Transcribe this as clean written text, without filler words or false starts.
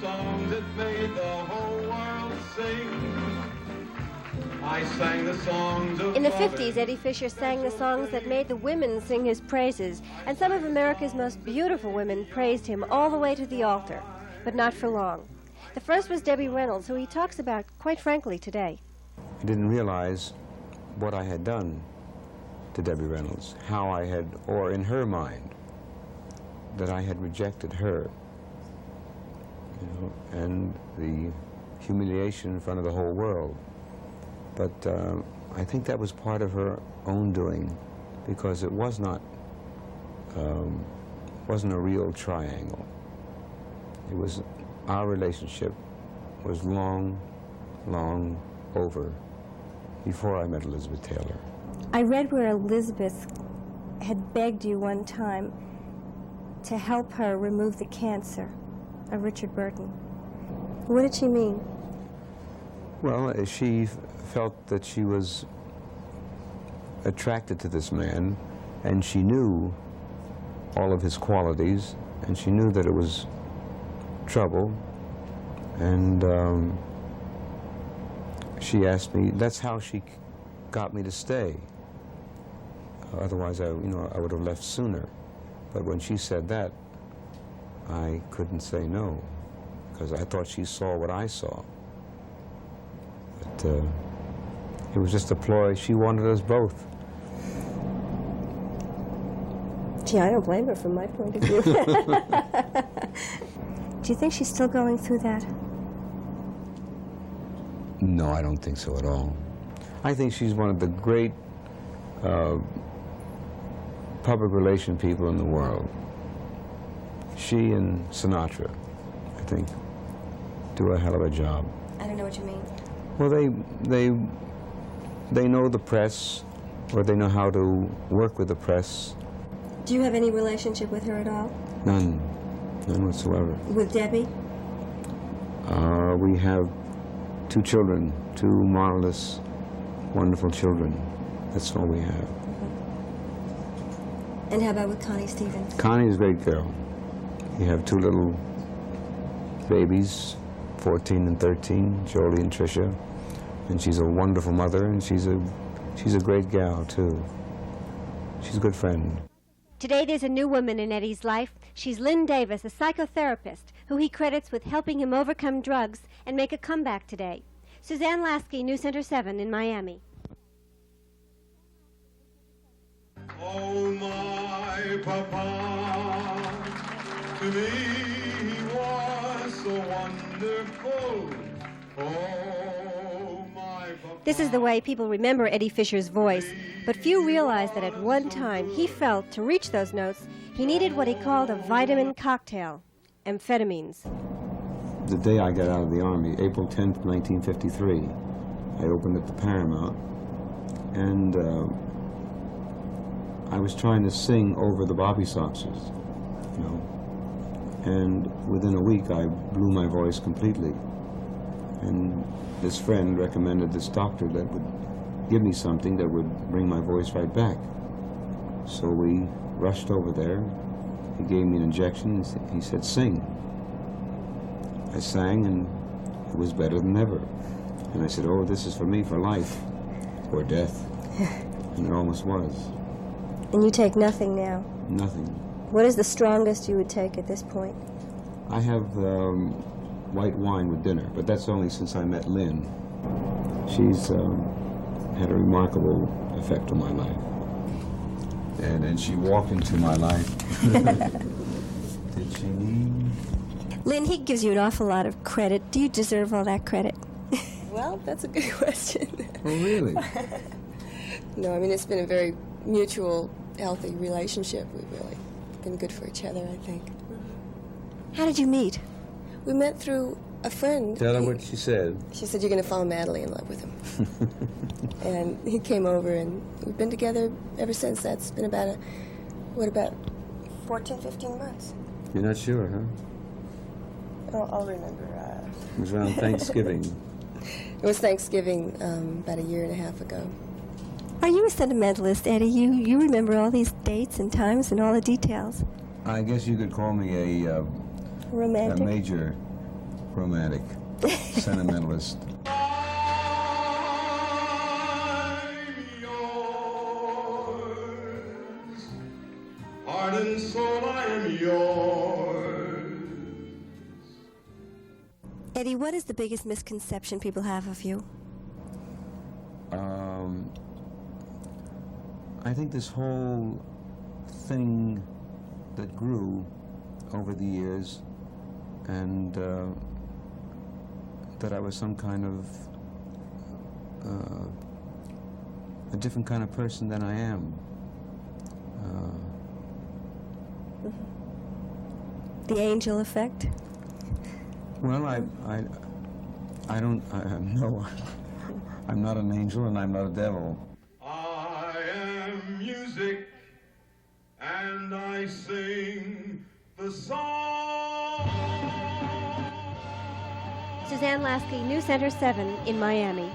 songs that made the whole world sing. I sang the songs of In the 50s, Eddie Fisher sang the songs that made the women sing his praises, and some of America's most beautiful women praised him all the way to the altar, but not for long. The first was Debbie Reynolds, who he talks about quite frankly today. I didn't realize what I had done to Debbie Reynolds, how I had, or in her mind, that I had rejected her, you know, and the humiliation in front of the whole world. But I think that was part of her own doing, because it was not, wasn't a real triangle. It was, our relationship was long, long over before I met Elizabeth Taylor. I read where Elizabeth had begged you one time to help her remove the cancer of Richard Burton. What did she mean? Well, she felt that she was attracted to this man, and she knew all of his qualities, and she knew that it was trouble, and she asked me, that's how she got me to stay. Otherwise, I would have left sooner. But when she said that, I couldn't say no, because I thought she saw what I saw. But it was just a ploy. She wanted us both. Gee, I don't blame her from my point of view. Do you think she's still going through that? No, I don't think so at all. I think she's one of the great public relation people in the world. She and Sinatra, I think, do a hell of a job. I don't know what you mean. Well, they know the press, or they know how to work with the press. Do you have any relationship with her at all? None. None whatsoever. With Debbie? We have 2 children, 2 marvelous, wonderful children. That's all we have. And how about with Connie Stevens? Connie's a great girl. We have 2 little babies, 14 and 13, Jolie and Tricia. And she's a wonderful mother, and she's a great gal, too. She's a good friend. Today there's a new woman in Eddie's life. She's Lynn Davis, a psychotherapist, who he credits with helping him overcome drugs and make a comeback today. Suzanne Lasky, News Center 7 in Miami. Oh, my papa, to me he was so wonderful. Oh, my papa. This is the way people remember Eddie Fisher's voice, but few realize that at one time he felt to reach those notes he needed what he called a vitamin cocktail, amphetamines. The day I got out of the Army, April 10th, 1953, I opened at the Paramount, and I was trying to sing over the Bobby Soxers, you know, and within a week I blew my voice completely. And this friend recommended this doctor that would give me something that would bring my voice right back. So we rushed over there. He gave me an injection. He said, sing. I sang, and it was better than ever. And I said, oh, this is for me for life or death. And it almost was. And you take nothing now? Nothing. What is the strongest you would take at this point? I have white wine with dinner, but that's only since I met Lynn. She's had a remarkable effect on my life. And she walked into my life. Did she need? Lynn, he gives you an awful lot of credit. Do you deserve all that credit? Well, that's a good question. Oh, really? No, I mean, it's been a very mutual, healthy relationship. We've really been good for each other, I think. How did you meet? We met through a friend. Tell her what she said. She said, you're going to fall madly in love with him. And he came over, and we've been together ever since. That's been about 14, 15 months. You're not sure, huh? I'll remember. It was around Thanksgiving. It was Thanksgiving about a year and a half ago. Are you a sentimentalist, Eddie? You remember all these dates and times and all the details. I guess you could call me a Romantic? major romantic, sentimentalist. I'm yours. Heart and soul, I am yours. Eddie, what is the biggest misconception people have of you? I think this whole thing that grew over the years, and that I was some kind of a different kind of person than I am. The angel effect? Well, no, I'm not an angel and I'm not a devil. I am music, and I sing the song. Suzanne Lasky, New Center 7 in Miami.